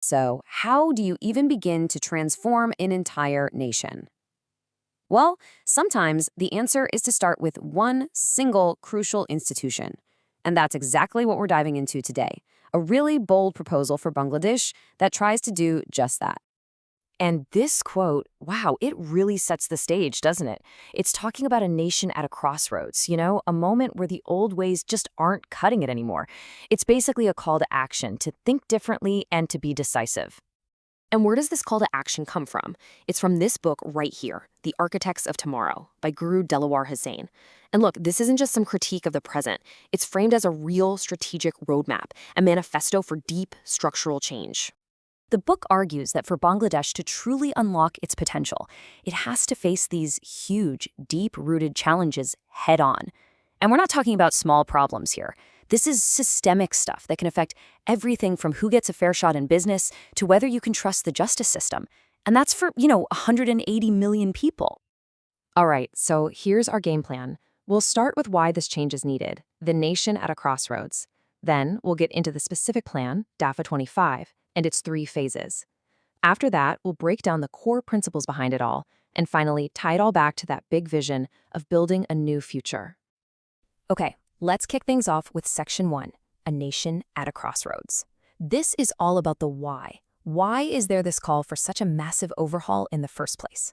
So, how do you even begin to transform an entire nation? Well, sometimes the answer is to start with one single crucial institution. And that's exactly what we're diving into today. A really bold proposal for Bangladesh that tries to do just that. And this quote, wow, it really sets the stage, doesn't it? It's talking about a nation at a crossroads, a moment where the old ways just aren't cutting it anymore. It's basically a call to action, to think differently and to be decisive. And where does this call to action come from? It's from this book right here, The Architects of Tomorrow, by Guru Delawar Hussain. And look, this isn't just some critique of the present. It's framed as a real strategic roadmap, a manifesto for deep structural change. The book argues that for Bangladesh to truly unlock its potential, it has to face these huge, deep-rooted challenges head-on. And we're not talking about small problems here. This is systemic stuff that can affect everything from who gets a fair shot in business to whether you can trust the justice system. And that's for, 180 million people. All right, so here's our game plan. We'll start with why this change is needed, the nation at a crossroads. Then we'll get into the specific plan, DGFI, and its 3 phases. After that, we'll break down the core principles behind it all, and finally tie it all back to that big vision of building a new future. Okay, let's kick things off with Section 1, a nation at a crossroads. This is all about the why. Why is there this call for such a massive overhaul in the first place?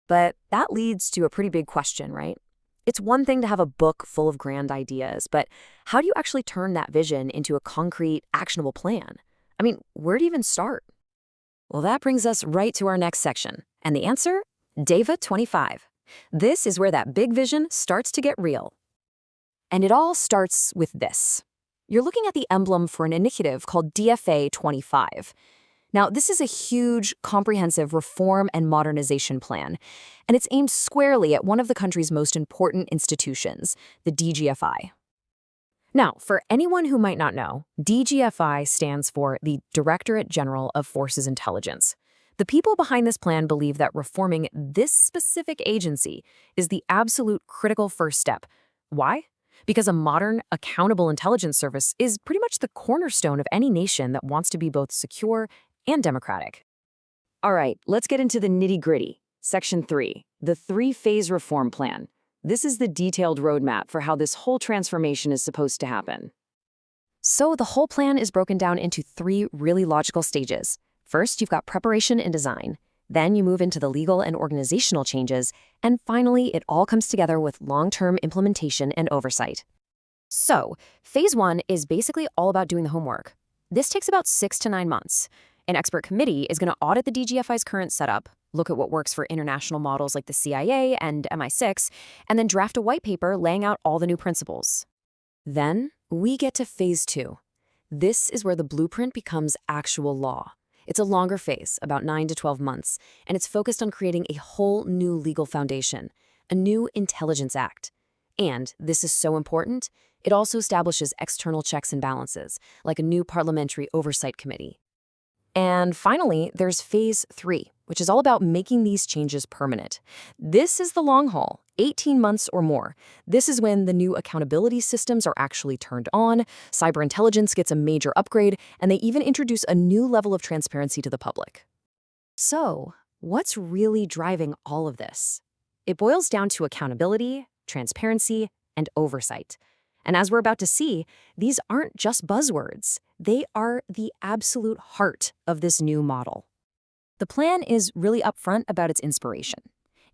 But that leads to a pretty big question, right? It's one thing to have a book full of grand ideas, but how do you actually turn that vision into a concrete, actionable plan? I mean, where do you even start? Well, that brings us right to our next section. And the answer? DGFI. This is where that big vision starts to get real. And it all starts with this. You're looking at the emblem for an initiative called DGFA-25. Now, this is a huge, comprehensive reform and modernization plan, and it's aimed squarely at one of the country's most important institutions, the DGFI. Now, for anyone who might not know, DGFI stands for the Directorate General of Forces Intelligence. The people behind this plan believe that reforming this specific agency is the absolute critical first step. Why? Because a modern, accountable intelligence service is pretty much the cornerstone of any nation that wants to be both secure and democratic. All right, let's get into the nitty-gritty. Section 3, the 3-phase reform plan. This is the detailed roadmap for how this whole transformation is supposed to happen. So the whole plan is broken down into 3 really logical stages. First, you've got preparation and design. Then you move into the legal and organizational changes. And finally, it all comes together with long-term implementation and oversight. So, phase 1 is basically all about doing the homework. This takes about 6 to 9 months. An expert committee is going to audit the DGFI's current setup, look at what works for international models like the CIA and MI6, and then draft a white paper laying out all the new principles. Then we get to phase 2. This is where the blueprint becomes actual law. It's a longer phase, about 9 to 12 months, and it's focused on creating a whole new legal foundation, a new Intelligence Act. And, this is so important, it also establishes external checks and balances, like a new parliamentary oversight committee. And finally, there's phase 3, which is all about making these changes permanent. This is the long haul, 18 months or more. This is when the new accountability systems are actually turned on, cyber intelligence gets a major upgrade, and they even introduce a new level of transparency to the public. So, what's really driving all of this? It boils down to accountability, transparency, and oversight. And as we're about to see, these aren't just buzzwords. They are the absolute heart of this new model. The plan is really upfront about its inspiration.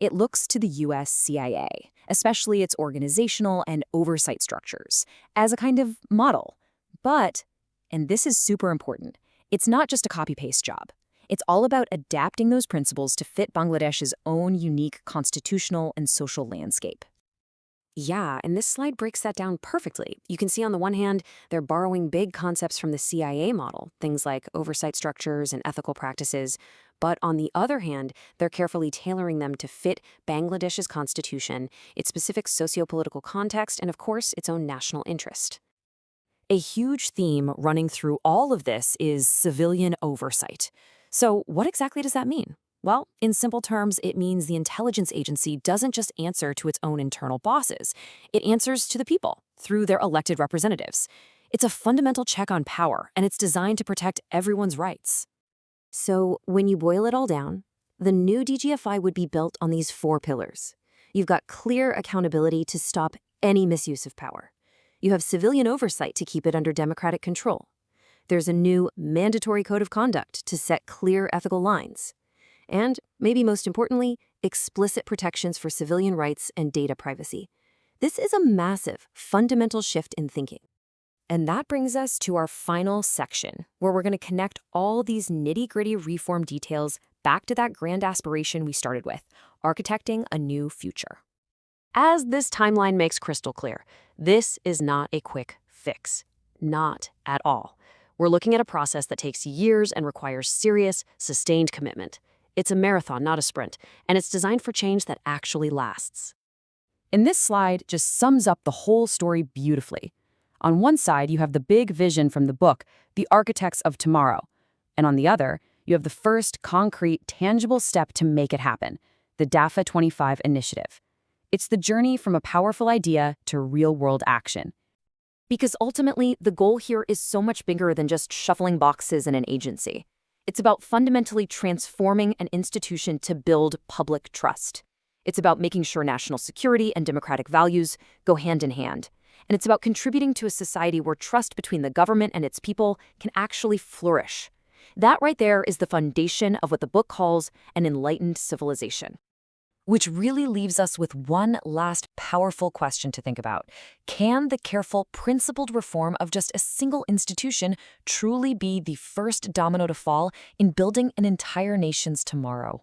It looks to the US CIA, especially its organizational and oversight structures, as a kind of model. But, and this is super important, it's not just a copy-paste job. It's all about adapting those principles to fit Bangladesh's own unique constitutional and social landscape. Yeah, and this slide breaks that down perfectly. You can see on the one hand, they're borrowing big concepts from the CIA model, things like oversight structures and ethical practices. But on the other hand, they're carefully tailoring them to fit Bangladesh's constitution, its specific socio-political context, and of course, its own national interest. A huge theme running through all of this is civilian oversight. So what exactly does that mean? Well, in simple terms, it means the intelligence agency doesn't just answer to its own internal bosses. It answers to the people through their elected representatives. It's a fundamental check on power, and it's designed to protect everyone's rights. So when you boil it all down, the new DGFI would be built on these 4 pillars. You've got clear accountability to stop any misuse of power. You have civilian oversight to keep it under democratic control. There's a new mandatory code of conduct to set clear ethical lines. And, maybe most importantly, explicit protections for civilian rights and data privacy. This is a massive, fundamental shift in thinking. And that brings us to our final section, where we're going to connect all these nitty-gritty reform details back to that grand aspiration we started with, architecting a new future. As this timeline makes crystal clear, this is not a quick fix. Not at all. We're looking at a process that takes years and requires serious, sustained commitment. It's a marathon, not a sprint, and it's designed for change that actually lasts. And this slide just sums up the whole story beautifully. On one side, you have the big vision from the book, The Architects of Tomorrow. And on the other, you have the first concrete, tangible step to make it happen, the DGFI initiative. It's the journey from a powerful idea to real-world action. Because ultimately, the goal here is so much bigger than just shuffling boxes in an agency. It's about fundamentally transforming an institution to build public trust. It's about making sure national security and democratic values go hand in hand. And it's about contributing to a society where trust between the government and its people can actually flourish. That right there is the foundation of what the book calls an enlightened civilization. Which really leaves us with one last powerful question to think about. Can the careful, principled reform of just a single institution truly be the first domino to fall in building an entire nation's tomorrow?